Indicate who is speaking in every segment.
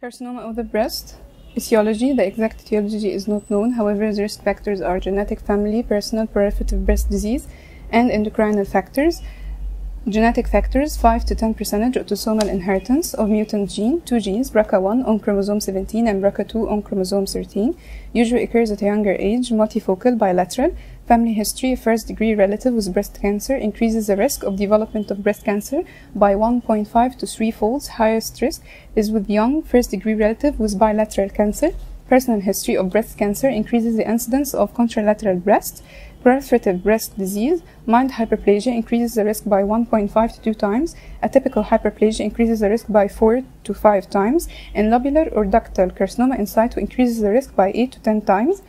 Speaker 1: Carcinoma of the breast. Etiology. The exact etiology is not known. However, the risk factors are genetic, family, personal, proliferative breast disease, and endocrinal factors. Genetic factors: 5 to 10% autosomal inheritance of mutant gene, 2 genes, BRCA1 on chromosome 17 and BRCA2 on chromosome 13. Usually occurs at a younger age, multifocal, bilateral. Family history: a first-degree relative with breast cancer increases the risk of development of breast cancer by 1.5 to 3-fold. Highest risk is with young first-degree relative with bilateral cancer. Personal history of breast cancer increases the incidence of contralateral breast. Proliferative breast disease: mild hyperplasia increases the risk by 1.5 to 2 times. Atypical hyperplasia increases the risk by 4 to 5 times. And lobular or ductal carcinoma in situ increases the risk by 8 to 10 times.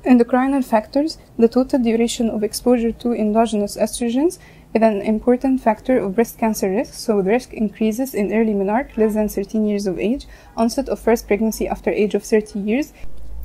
Speaker 1: Endocrinal factors: the total duration of exposure to endogenous estrogens is an important factor of breast cancer risk, so the risk increases in early menarche, less than 13 years of age, onset of first pregnancy after age of 30 years,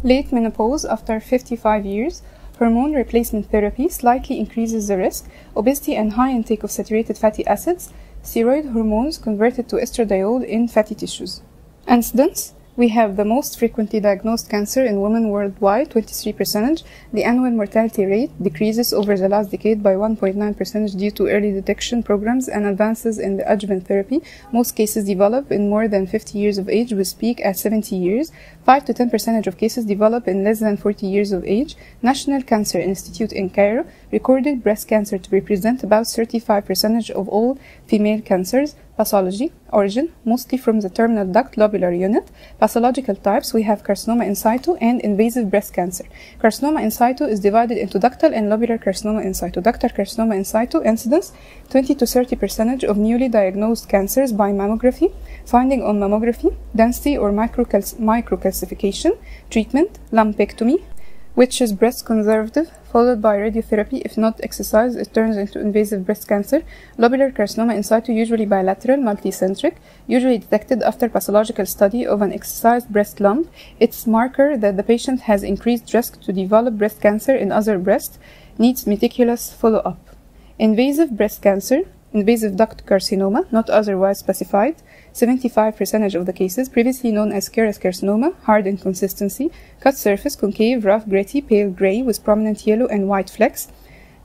Speaker 1: late menopause after 55 years. Hormone replacement therapy slightly increases the risk. Obesity and high intake of saturated fatty acids. Steroid hormones converted to estradiol in fatty tissues. Incidence: we have the most frequently diagnosed cancer in women worldwide, 23%. The annual mortality rate decreases over the last decade by 1.9% due to early detection programs and advances in the adjuvant therapy. Most cases develop in more than 50 years of age, with peak at 70 years. 5 to 10% of cases develop in less than 40 years of age. National Cancer Institute in Cairo recorded breast cancer to represent about 35% of all female cancers. Pathology: origin, mostly from the terminal duct lobular unit. Pathological types: we have carcinoma in situ and invasive breast cancer. Carcinoma in situ is divided into ductal and lobular carcinoma in situ. Ductal carcinoma in situ incidence: 20 to 30% of newly diagnosed cancers by mammography. Finding on mammography: density or microcalcification. Treatment: lumpectomy, which is breast conservative, followed by radiotherapy. If not exercised, it turns into invasive breast cancer. Lobular carcinoma in situ, usually bilateral, multicentric, usually detected after pathological study of an excised breast lump. It's marker that the patient has increased risk to develop breast cancer in other breast, needs meticulous follow-up. Invasive breast cancer: invasive duct carcinoma, not otherwise specified. 75% of the cases, previously known as serous carcinoma, hard in consistency, cut surface, concave, rough, gritty, pale gray with prominent yellow and white flecks.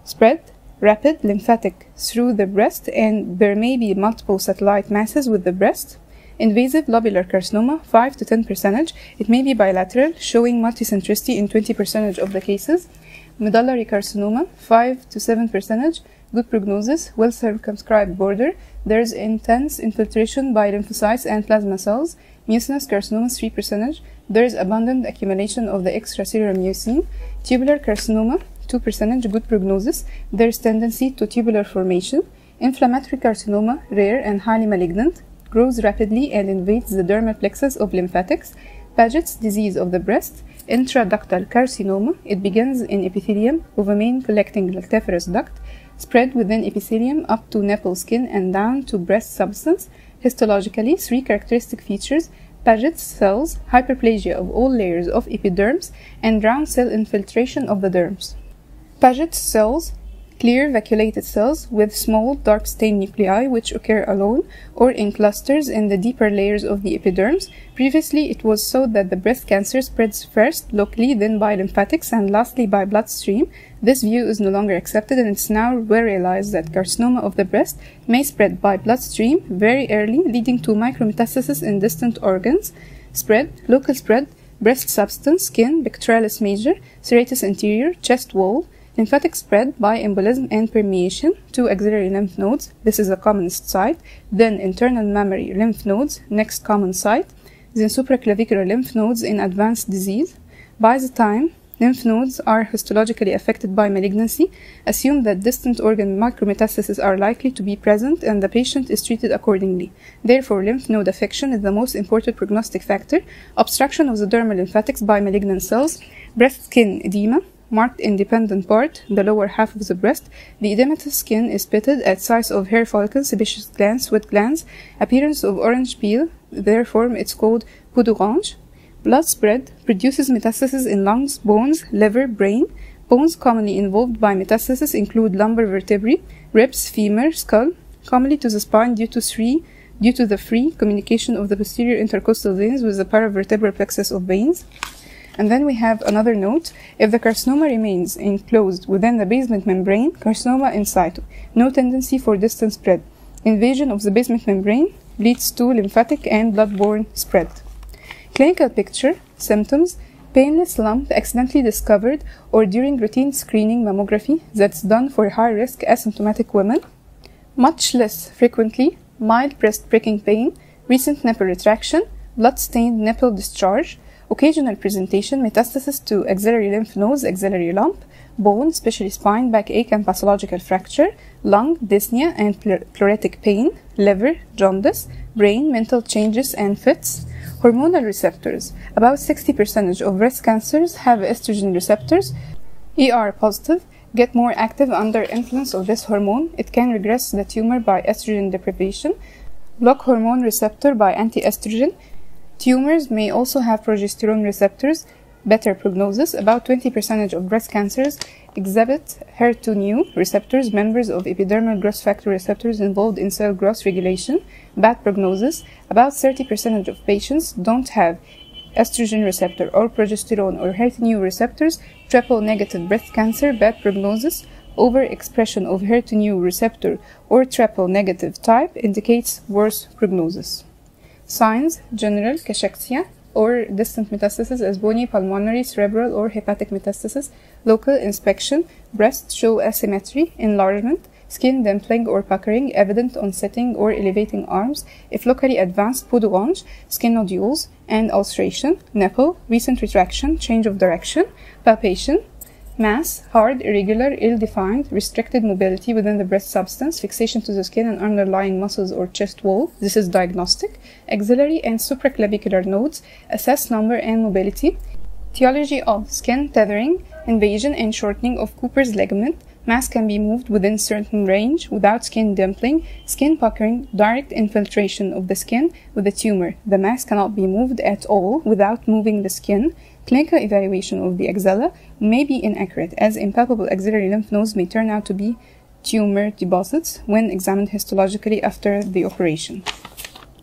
Speaker 1: Spread: rapid, lymphatic through the breast, and there may be multiple satellite masses with the breast. Invasive lobular carcinoma: 5 to 10%. It may be bilateral, showing multicentricity in 20% of the cases. Medullary carcinoma: 5 to 7%. Good prognosis, well circumscribed border. There's intense infiltration by lymphocytes and plasma cells. Mucinous carcinoma: 3%. There's abundant accumulation of the extracellular mucin. Tubular carcinoma: 2%. Good prognosis. There's tendency to tubular formation. Inflammatory carcinoma: rare and highly malignant. Grows rapidly and invades the dermal plexus of lymphatics. Paget's disease of the breast. Intraductal carcinoma: it begins in epithelium of a main collecting lactiferous duct, spread within epithelium up to nipple skin and down to breast substance. Histologically, 3 characteristic features: Paget's cells, hyperplasia of all layers of epidermis, and round cell infiltration of the dermis. Paget's cells: clear vacuolated cells with small dark stained nuclei which occur alone or in clusters in the deeper layers of the epidermis. Previously, it was thought that the breast cancer spreads first locally, then by lymphatics, and lastly by bloodstream. This view is no longer accepted, and it's now well realized that carcinoma of the breast may spread by bloodstream very early, leading to micrometastasis in distant organs. Spread: local spread, breast substance, skin, pectoralis major, serratus anterior, chest wall. Lymphatic spread by embolism and permeation to axillary lymph nodes. This is the commonest site. Then internal mammary lymph nodes, next common site. Then supraclavicular lymph nodes in advanced disease. By the time lymph nodes are histologically affected by malignancy, assume that distant organ micrometastases are likely to be present and the patient is treated accordingly. Therefore, lymph node affection is the most important prognostic factor. Obstruction of the dermal lymphatics by malignant cells. Breast skin edema: marked independent part, the lower half of the breast. The edematous skin is pitted at size of hair follicles, sebaceous glands, sweat glands. Appearance of orange peel, therefore it's called peau d'orange. Blood spread produces metastasis in lungs, bones, liver, brain. Bones commonly involved by metastasis include lumbar vertebrae, ribs, femur, skull, commonly to the spine due to 3 due to the free communication of the posterior intercostal veins with the paravertebral plexus of veins. And then we have another note: if the carcinoma remains enclosed within the basement membrane, carcinoma in situ, no tendency for distant spread. Invasion of the basement membrane leads to lymphatic and blood-borne spread. Clinical picture: symptoms: painless lump accidentally discovered or during routine screening mammography that's done for high-risk asymptomatic women. Much less frequently, mild breast pricking pain, recent nipple retraction, blood-stained nipple discharge, occasional presentation, metastasis to axillary lymph nodes, axillary lump, bone, especially spine, backache and pathological fracture, lung, dyspnea and pleuritic pain, liver, jaundice, brain, mental changes and fits. Hormonal receptors: about 60% of breast cancers have estrogen receptors. ER positive get more active under influence of this hormone. It can regress the tumor by estrogen deprivation. Block hormone receptor by anti-estrogen. Tumors may also have progesterone receptors. Better prognosis: about 20% of breast cancers exhibit HER2/neu receptors, members of epidermal growth factor receptors involved in cell growth regulation. Bad prognosis: about 30% of patients don't have estrogen receptor or progesterone or HER2/neu receptors. Triple negative breast cancer. Bad prognosis: overexpression of HER2/neu receptor or triple negative type indicates worse prognosis. Signs: general cachexia or distant metastasis as bony, pulmonary, cerebral, or hepatic metastasis. Local inspection: breasts show asymmetry, enlargement, skin dimpling or puckering, evident on setting or elevating arms. If locally advanced, peau d'orange, skin nodules, and ulceration. Nipple, recent retraction, change of direction. Palpation: mass, hard, irregular, ill-defined, restricted mobility within the breast substance, fixation to the skin and underlying muscles or chest wall. This is diagnostic. Axillary and supraclavicular nodes, assess number and mobility. Etiology of skin tethering, invasion and shortening of Cooper's ligament. Mass can be moved within certain range without skin dimpling. Skin puckering, direct infiltration of the skin with the tumor. The mass cannot be moved at all without moving the skin. Clinical evaluation of the axilla may be inaccurate, as impalpable axillary lymph nodes may turn out to be tumor deposits when examined histologically after the operation.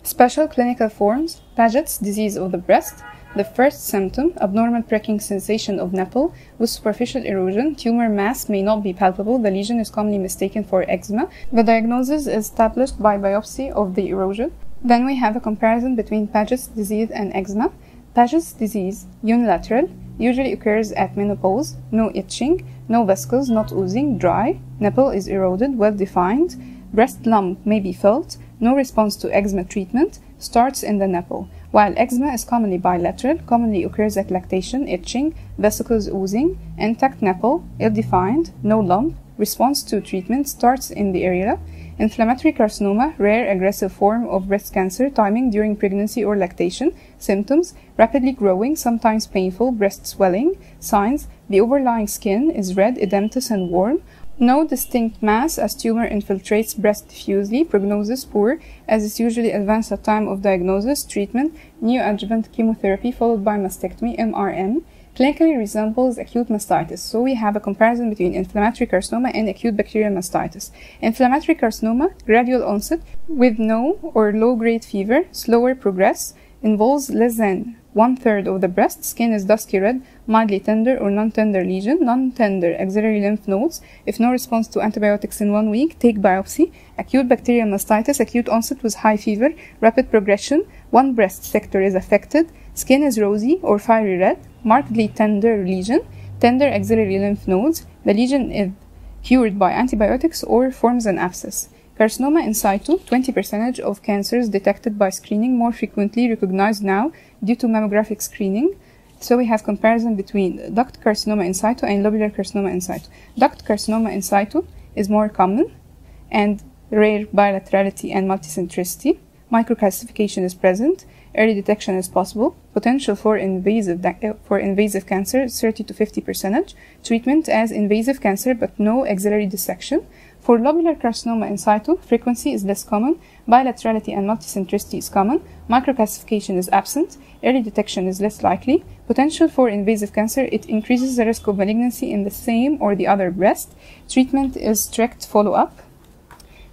Speaker 1: Special clinical forms: Paget's disease of the breast. The first symptom: abnormal pricking sensation of nipple with superficial erosion. Tumor mass may not be palpable. The lesion is commonly mistaken for eczema. The diagnosis is established by biopsy of the erosion. Then we have a comparison between Paget's disease and eczema. Paget's disease, unilateral, usually occurs at menopause. No itching, no vesicles, not oozing, dry. Nipple is eroded, well defined. Breast lump may be felt. No response to eczema treatment. Starts in the nipple. While eczema is commonly bilateral, commonly occurs at lactation, itching, vesicles oozing, intact nipple, ill-defined, no lump. Response to treatment starts in the areola. Inflammatory carcinoma, rare aggressive form of breast cancer, timing during pregnancy or lactation. Symptoms: rapidly growing, sometimes painful, breast swelling. Signs: the overlying skin is red, edematous, and warm. No distinct mass as tumor infiltrates breast diffusely. Prognosis poor, as is usually advanced at time of diagnosis. Treatment: neoadjuvant chemotherapy followed by mastectomy, MRM. Clinically resembles acute mastitis. So we have a comparison between inflammatory carcinoma and acute bacterial mastitis. Inflammatory carcinoma, gradual onset with no or low-grade fever, slower progress, involves less than 1/3 of the breast. Skin is dusky red, mildly tender or non-tender lesion, non-tender axillary lymph nodes. If no response to antibiotics in 1 week, take biopsy. Acute bacterial mastitis, acute onset with high fever, rapid progression, one breast sector is affected. Skin is rosy or fiery red, markedly tender lesion, tender axillary lymph nodes. The lesion is cured by antibiotics or forms an abscess. Carcinoma in situ, 20% of cancers detected by screening, more frequently recognized now due to mammographic screening. So we have comparison between duct carcinoma in situ and lobular carcinoma in situ. Duct carcinoma in situ is more common and rare bilaterality and multicentricity. Microcalcification is present. Early detection is possible. Potential for invasive cancer 30 to 50%. Treatment as invasive cancer but no axillary dissection. For lobular carcinoma in situ, frequency is less common. Bilaterality and multicentricity is common. Microcalcification is absent. Early detection is less likely. Potential for invasive cancer, it increases the risk of malignancy in the same or the other breast. Treatment is strict follow-up.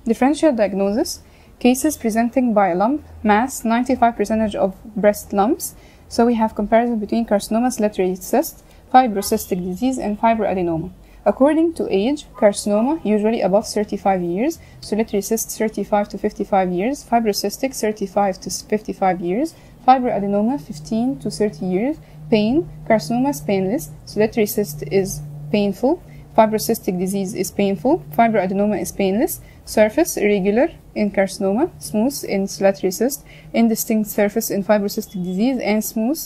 Speaker 1: Differential diagnosis. Cases presenting by lump, mass, 95% of breast lumps. So we have comparison between carcinoma, salivary cyst, fibrocystic disease, and fibroadenoma. According to age, carcinoma usually above 35 years, salivary cyst 35 to 55 years, fibrocystic 35 to 55 years, fibroadenoma 15 to 30 years. Pain, carcinoma is painless, salivary cyst is painful, fibrocystic disease is painful, fibroadenoma is painless. Surface irregular in carcinoma, smooth in salivary cyst, indistinct surface in fibrocystic disease, and smooth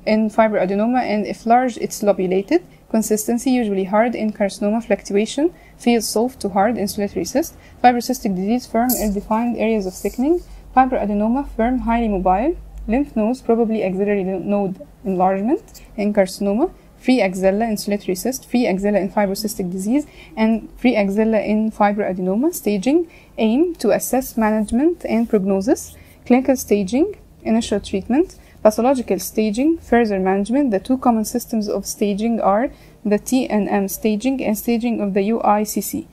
Speaker 1: in fibroadenoma, and if large it's lobulated. Consistency usually hard in carcinoma, fluctuation feels soft to hard in salivary cyst. Fibrocystic disease firm in defined areas of thickening. Fibroadenoma firm, highly mobile. Lymph nodes probably axillary node enlargement in carcinoma. Free axilla in salivary cyst, free axilla in fibrocystic disease, and free axilla in fibroadenoma. Staging, aim to assess management and prognosis. Clinical staging, initial treatment. Pathological staging, further management. The two common systems of staging are the T&M staging and staging of the UICC.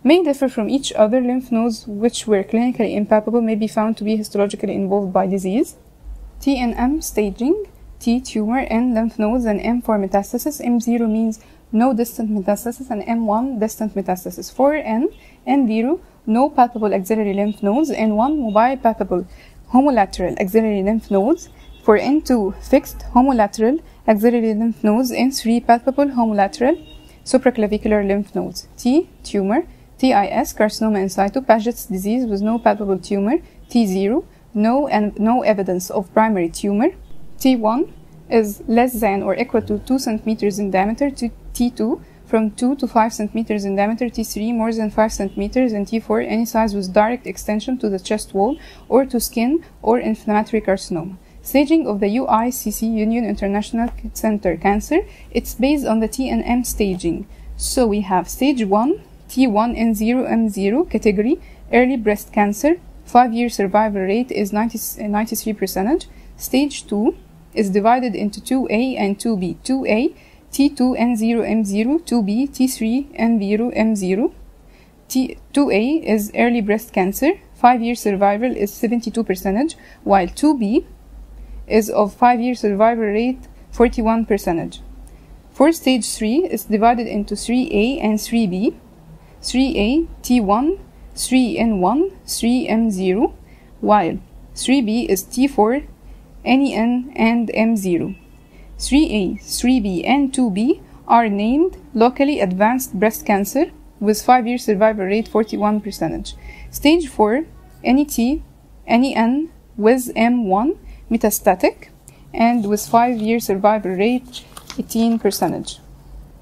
Speaker 1: May differ from each other. Lymph nodes which were clinically impalpable may be found to be histologically involved by disease. T&M staging, T tumor and lymph nodes, and M for metastasis. M0 means no distant metastasis, and M1 distant metastasis. For N0 no palpable axillary lymph nodes, and 1 mobile palpable homolateral axillary lymph nodes. For N2 fixed homolateral axillary lymph nodes, N3 palpable homolateral supraclavicular lymph nodes. T tumor, TIS carcinoma in situ, Paget's disease with no palpable tumor. T0 no evidence of primary tumor. T1 is less than or equal to 2 cm in diameter. T2 from 2 to 5 cm in diameter. T3 more than 5 cm, and T4 any size with direct extension to the chest wall or to skin or inflammatory carcinoma. Staging of the UICC, Union International Center Cancer, it's based on the T&M staging. So we have stage 1, T1N0 M0 category, early breast cancer, 5-year survival rate is 93%. Stage 2 is divided into 2A and 2B. 2A, T2N0 M0, 2B, T3N0 M0. 2A is early breast cancer, 5-year survival is 72%, while 2B is of 5-year survival rate 41%. For stage 3 is divided into 3A and 3B. 3A, T1, 3N1, 3M0, while 3B is T4, NEN, and M0. 3A, 3B, and 2B are named locally advanced breast cancer with 5-year survival rate 41%. Stage 4, NET, NEN with M1, metastatic, and with 5-year survival rate 18%.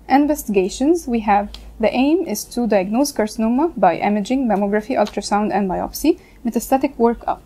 Speaker 1: Investigations, we have the aim is to diagnose carcinoma by imaging, mammography, ultrasound, and biopsy. Metastatic workup,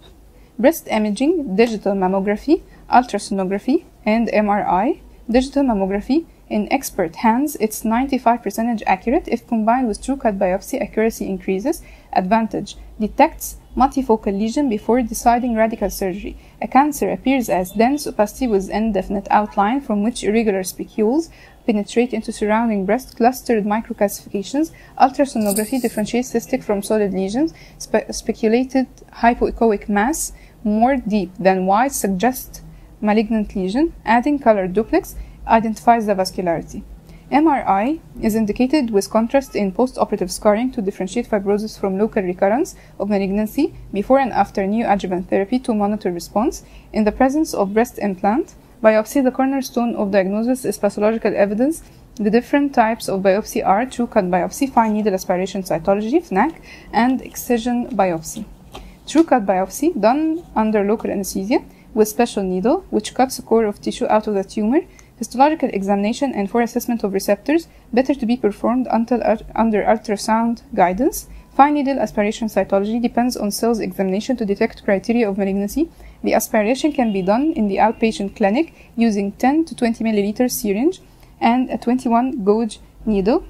Speaker 1: breast imaging, digital mammography, ultrasonography, and MRI. Digital mammography, in expert hands, it's 95% accurate. If combined with true-cut biopsy, accuracy increases. Advantage, detects multifocal lesion before deciding radical surgery. A cancer appears as dense opacity with indefinite outline from which irregular spicules penetrate into surrounding breast. Clustered microcalcifications. Ultrasonography differentiates cystic from solid lesions. Speculated hypoechoic mass more deep than wide suggests malignant lesion. Adding color duplex identifies the vascularity. MRI is indicated with contrast in post-operative scarring to differentiate fibrosis from local recurrence of malignancy before and after neoadjuvant therapy to monitor response. In the presence of breast implant, biopsy, the cornerstone of diagnosis, is pathological evidence. The different types of biopsy are true-cut biopsy, fine needle aspiration cytology, FNAC, and excision biopsy. True-cut biopsy, done under local anesthesia with special needle, which cuts a core of tissue out of the tumor. Histological examination and for assessment of receptors, better to be performed under ultrasound guidance. Fine needle aspiration cytology depends on cells examination to detect criteria of malignancy. The aspiration can be done in the outpatient clinic using 10 to 20 milliliter syringe and a 21 gauge needle.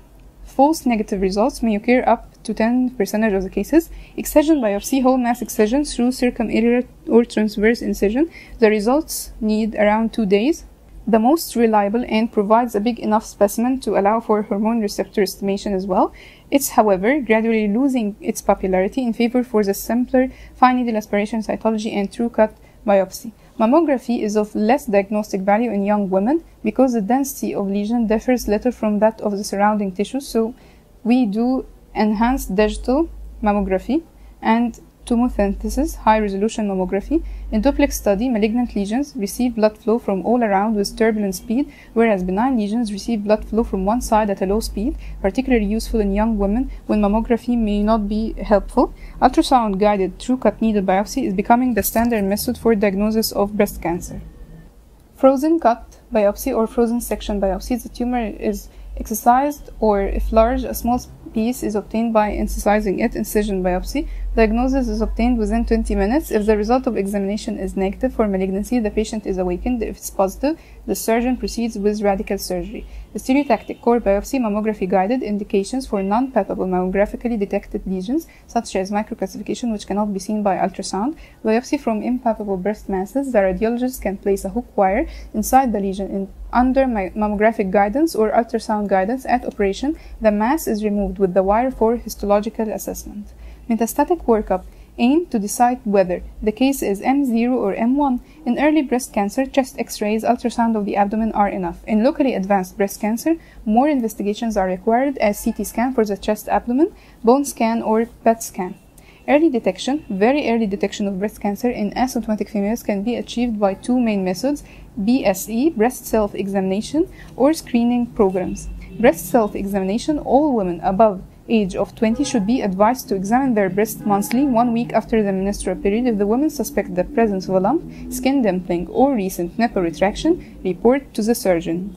Speaker 1: False negative results may occur up to 10% of the cases. Excision biopsy, whole mass excision through circumarular or transverse incision. The results need around 2 days. the most reliable and provides a big enough specimen to allow for hormone receptor estimation as well. It's, however, gradually losing its popularity in favor for the simpler fine needle aspiration cytology and true cut biopsy. Mammography is of less diagnostic value in young women because the density of lesion differs little from that of the surrounding tissue, so we do enhanced digital mammography and tomosynthesis high-resolution mammography. In duplex study, malignant lesions receive blood flow from all around with turbulent speed, whereas benign lesions receive blood flow from one side at a low speed, particularly useful in young women when mammography may not be helpful. Ultrasound-guided true-cut needle biopsy is becoming the standard method for diagnosis of breast cancer. Frozen cut biopsy or frozen section biopsy. The tumor is excised, or if large, a small piece is obtained by incising it, incision biopsy. Diagnosis is obtained within 20 minutes. If the result of examination is negative for malignancy, the patient is awakened. If it's positive, the surgeon proceeds with radical surgery. The stereotactic core biopsy, mammography guided, indications for non-palpable mammographically detected lesions, such as microcalcification, which cannot be seen by ultrasound. Biopsy from impalpable breast masses, the radiologist can place a hook wire inside the lesion under mammographic guidance or ultrasound guidance. At operation, the mass is removed with the wire for histological assessment. Metastatic workup aim to decide whether the case is M0 or M1. In early breast cancer, chest x-rays, ultrasound of the abdomen are enough. In locally advanced breast cancer, more investigations are required, as CT scan for the chest abdomen, bone scan, or PET scan. Early detection, very early detection of breast cancer in asymptomatic females can be achieved by two main methods: BSE, breast self-examination, or screening programs. Breast self-examination, all women above age of 20 should be advised to examine their breast monthly, 1 week after the menstrual period. If the women suspect the presence of a lump, skin dimpling, or recent nipple retraction, report to the surgeon.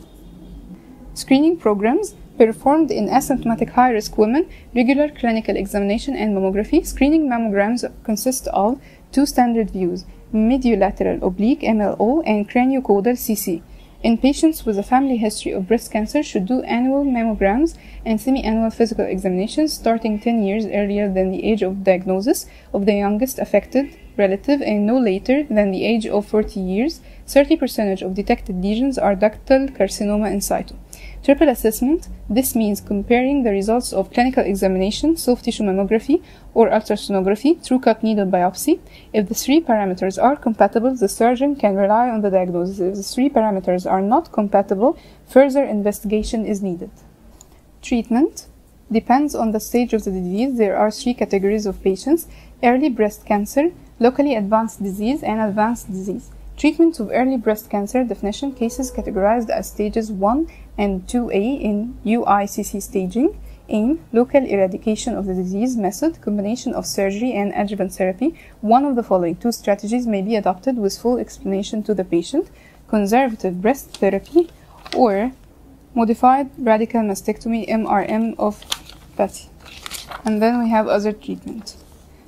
Speaker 1: Screening programs performed in asymptomatic high-risk women, regular clinical examination and mammography. Screening mammograms consist of two standard views: mediolateral oblique (MLO) and craniocaudal (CC). In patients with a family history of breast cancer, should do annual mammograms and semi-annual physical examinations starting 10 years earlier than the age of diagnosis of the youngest affected relative and no later than the age of 40 years. 30% of detected lesions are ductal carcinoma in situ. Triple assessment. This means comparing the results of clinical examination, soft tissue mammography, or ultrasonography, true-cut needle biopsy. If the three parameters are compatible, the surgeon can rely on the diagnosis. If the three parameters are not compatible, further investigation is needed. Treatment depends on the stage of the disease. There are three categories of patients: early breast cancer, locally advanced disease, and advanced disease. Treatment of early breast cancer definition: cases categorized as stages 1 and 2A in UICC staging. Aim: local eradication of the disease. Method: combination of surgery and adjuvant therapy. One of the following two strategies may be adopted with full explanation to the patient: conservative breast therapy or modified radical mastectomy (MRM) of Patty. And then we have other treatment.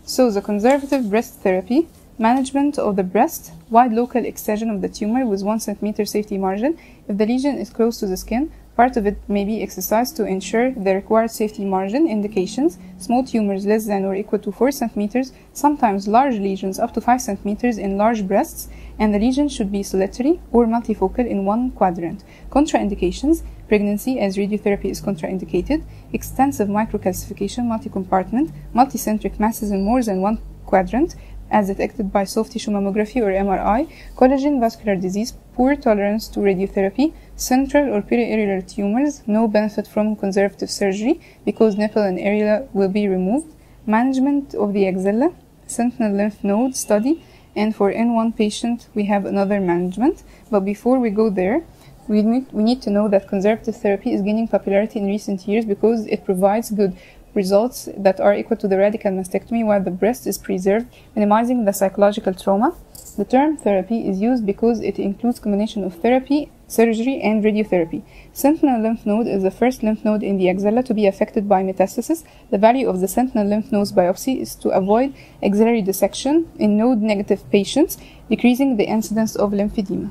Speaker 1: So the conservative breast therapy: management of the breast, wide local excision of the tumor with 1 cm safety margin. If the lesion is close to the skin, part of it may be excised to ensure the required safety margin. Indications: small tumors less than or equal to 4 cm, sometimes large lesions up to 5 cm in large breasts, and the lesion should be solitary or multifocal in one quadrant. Contraindications: pregnancy, as radiotherapy is contraindicated; extensive microcalcification, multi-compartment, multicentric masses in more than one quadrant, as detected by soft tissue mammography or MRI; collagen vascular disease, poor tolerance to radiotherapy; central or periareolar tumors, no benefit from conservative surgery because nipple and areola will be removed; management of the axilla, sentinel lymph node study, and for N1 patient we have another management. But before we go there, we need to know that conservative therapy is gaining popularity in recent years because it provides good results that are equal to the radical mastectomy while the breast is preserved, minimizing the psychological trauma. The term therapy is used because it includes combination of therapy, surgery, and radiotherapy. Sentinel lymph node is the first lymph node in the axilla to be affected by metastasis. The value of the sentinel lymph node biopsy is to avoid axillary dissection in node-negative patients, decreasing the incidence of lymphedema.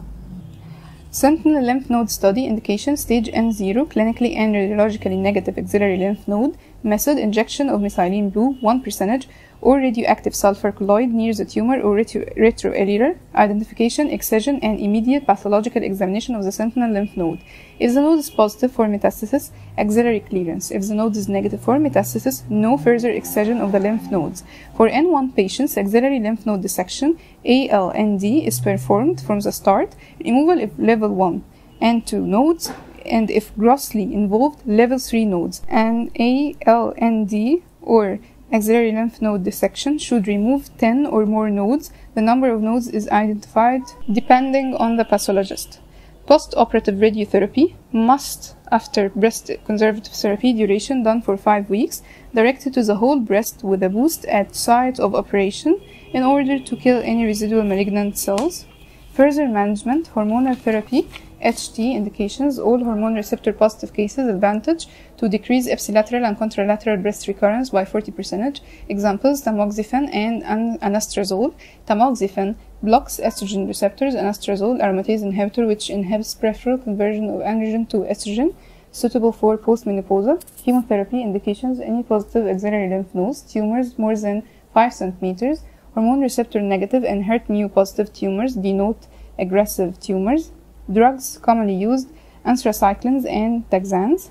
Speaker 1: Sentinel lymph node study indication: stage N0, clinically and radiologically negative axillary lymph node. Method: injection of methylene blue, 1%, or radioactive sulfur colloid near the tumor or retroareolar, identification, excision, and immediate pathological examination of the sentinel lymph node. If the node is positive for metastasis, axillary clearance. If the node is negative for metastasis, no further excision of the lymph nodes. For N1 patients, axillary lymph node dissection, ALND, is performed from the start, removal of level 1 and 2 nodes, and if grossly involved, level 3 nodes. An ALND or axillary lymph node dissection should remove 10 or more nodes. The number of nodes is identified depending on the pathologist. Post-operative radiotherapy must, after breast conservative therapy duration done for 5 weeks, directed to the whole breast with a boost at site of operation in order to kill any residual malignant cells. Further management, hormonal therapy, HT indications, all hormone receptor positive cases, advantage to decrease ipsilateral and contralateral breast recurrence by 40%. Examples, tamoxifen and anastrozole. Tamoxifen blocks estrogen receptors, anastrozole aromatase inhibitor which inhibits peripheral conversion of androgen to estrogen, suitable for postmenopausal. Chemotherapy indications, any positive axillary lymph nodes, tumors more than 5 cm, hormone receptor negative and HER2 positive tumors denote aggressive tumors. Drugs commonly used, anthracyclines and taxanes.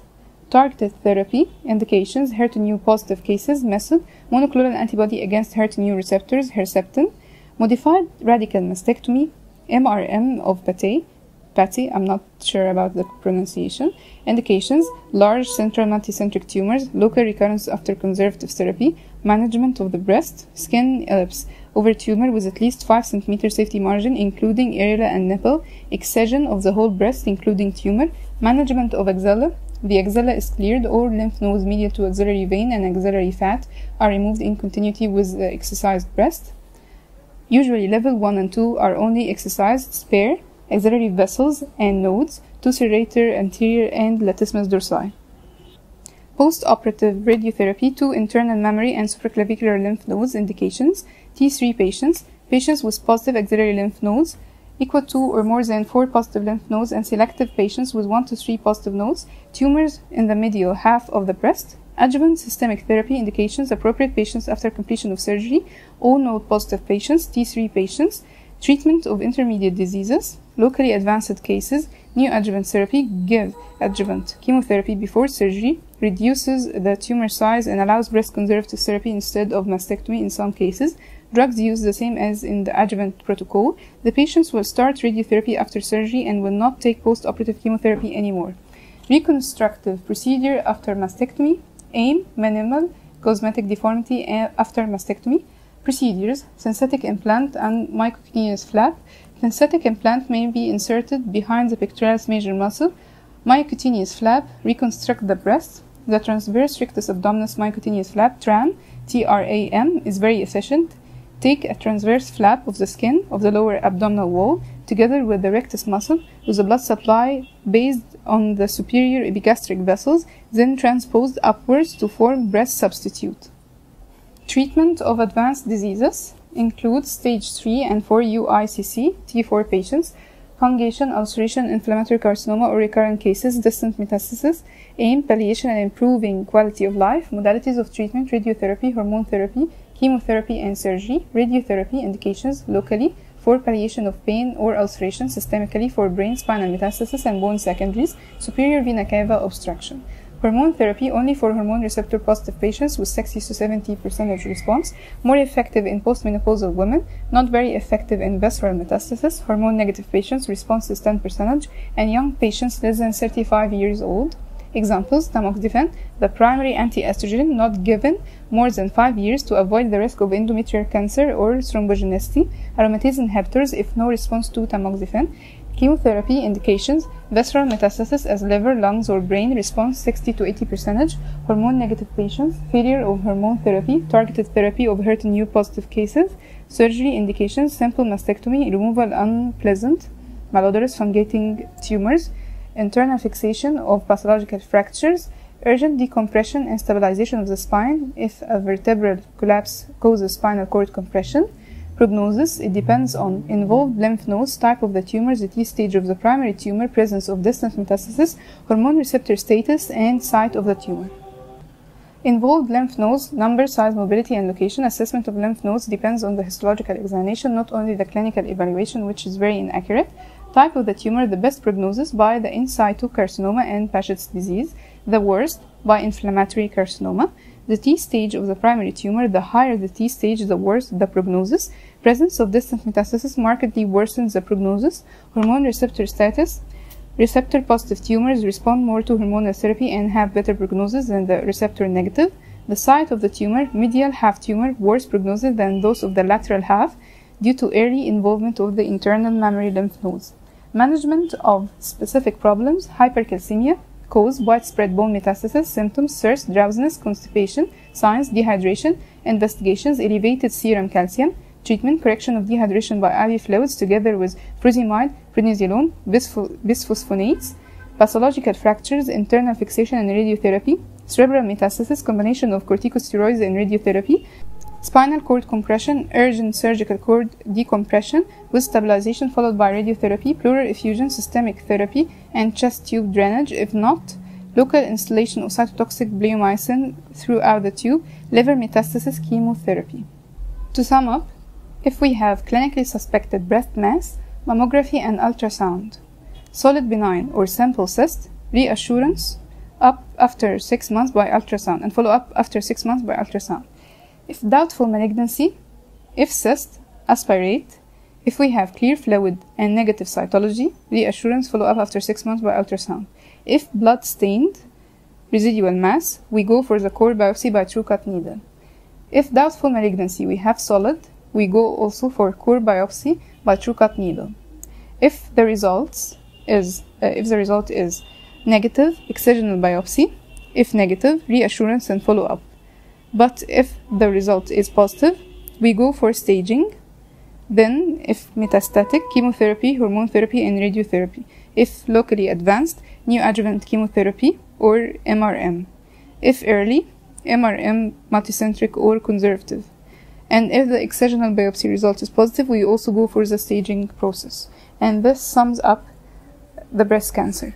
Speaker 1: Targeted therapy indications, HER2 positive cases, method, monoclonal antibody against HER2 receptors, Herceptin. Modified radical mastectomy, MRM of Patty, I'm not sure about the pronunciation. Indications, large central multicentric tumors, local recurrence after conservative therapy, management of the breast, skin ellipse over tumor with at least 5 cm safety margin including areola and nipple, excision of the whole breast including tumor, management of axilla. The axilla is cleared, all lymph nodes medial to axillary vein and axillary fat are removed in continuity with the excised breast. Usually level 1 and 2 are only excised, spare, axillary vessels and nodes to serrator anterior and latissimus dorsi. Post-operative radiotherapy to internal mammary and supraclavicular lymph nodes indications, T3 patients with positive axillary lymph nodes, equal to or more than 4 positive lymph nodes, and selective patients with 1 to 3 positive nodes, tumors in the medial half of the breast. Adjuvant systemic therapy indications, appropriate patients after completion of surgery, all node positive patients, T3 patients, treatment of intermediate diseases, locally advanced cases, neoadjuvant therapy, give adjuvant chemotherapy before surgery, reduces the tumor size and allows breast conservative therapy instead of mastectomy in some cases. Drugs used the same as in the adjuvant protocol. The patients will start radiotherapy after surgery and will not take post-operative chemotherapy anymore. Reconstructive procedure after mastectomy, aim, minimal cosmetic deformity after mastectomy. Procedures, synthetic implant and mycocutaneous flap. Synthetic implant may be inserted behind the pectoralis major muscle. Mycocutaneous flap, reconstruct the breast. The transverse rectus abdominis mycocutaneous flap, TRAM, TRAM, is very efficient. Take a transverse flap of the skin of the lower abdominal wall together with the rectus muscle with the blood supply based on the superior epigastric vessels, then transposed upwards to form breast substitute. Treatment of advanced diseases includes stage 3 and 4 UICC, T4 patients, fungation, ulceration, inflammatory carcinoma or recurrent cases, distant metastasis, aim, palliation and improving quality of life, modalities of treatment, radiotherapy, hormone therapy, chemotherapy and surgery, radiotherapy indications locally for palliation of pain or ulceration, systemically for brain, spinal metastasis and bone secondaries, superior vena cava obstruction. Hormone therapy only for hormone receptor positive patients with 60 to 70% response, more effective in postmenopausal women, not very effective in visceral metastasis. Hormone negative patients, response is 10%, and young patients less than 35 years old. Examples, tamoxifen, the primary anti-estrogen not given more than 5 years to avoid the risk of endometrial cancer or thrombogenicity, aromatase inhibitors if no response to tamoxifen. Chemotherapy indications, visceral metastasis as liver, lungs or brain, response 60 to 80%, hormone negative patients, failure of hormone therapy, targeted therapy of HER2 positive cases, surgery indications, simple mastectomy, removal unpleasant, malodorous fungating tumors, internal fixation of pathological fractures, urgent decompression and stabilization of the spine if a vertebral collapse causes spinal cord compression. Prognosis, it depends on involved lymph nodes, type of the tumor, the T stage of the primary tumor, presence of distant metastasis, hormone receptor status, and site of the tumor. Involved lymph nodes, number, size, mobility, and location. Assessment of lymph nodes depends on the histological examination, not only the clinical evaluation, which is very inaccurate. Type of the tumor, the best prognosis by the in situ carcinoma and Paget's disease, the worst by inflammatory carcinoma. The T stage of the primary tumor, the higher the T stage, the worse the prognosis. Presence of distant metastasis markedly worsens the prognosis. Hormone receptor status. Receptor positive tumors respond more to hormonal therapy and have better prognosis than the receptor negative. The site of the tumor, medial half tumor, worse prognosis than those of the lateral half due to early involvement of the internal mammary lymph nodes. Management of specific problems, hypercalcemia, cause, widespread bone metastasis, symptoms, thirst, drowsiness, constipation, signs, dehydration, investigations, elevated serum calcium, treatment, correction of dehydration by IV fluids together with furosemide, prednisolone, bisphosphonates, pathological fractures, internal fixation and radiotherapy, cerebral metastasis, combination of corticosteroids and radiotherapy, spinal cord compression, urgent surgical cord decompression with stabilization followed by radiotherapy, pleural effusion, systemic therapy, and chest tube drainage. If not, local installation of cytotoxic bleomycin throughout the tube, liver metastasis, chemotherapy. To sum up, if we have clinically suspected breast mass, mammography and ultrasound, solid benign or simple cyst, reassurance up after 6 months by ultrasound and follow up after 6 months by ultrasound. If doubtful malignancy, if cyst, aspirate. If we have clear fluid and negative cytology, reassurance, follow up after 6 months by ultrasound. If blood stained, residual mass, we go for the core biopsy by true cut needle. If doubtful malignancy, we have solid, we go also for core biopsy by true cut needle. If the result is negative, excisional biopsy. If negative, reassurance and follow up. But if the result is positive, we go for staging. Then, if metastatic, chemotherapy, hormone therapy, and radiotherapy. If locally advanced, neoadjuvant chemotherapy or MRM. If early, MRM multicentric or conservative. And if the excisional biopsy result is positive, we also go for the staging process. And this sums up the breast cancer.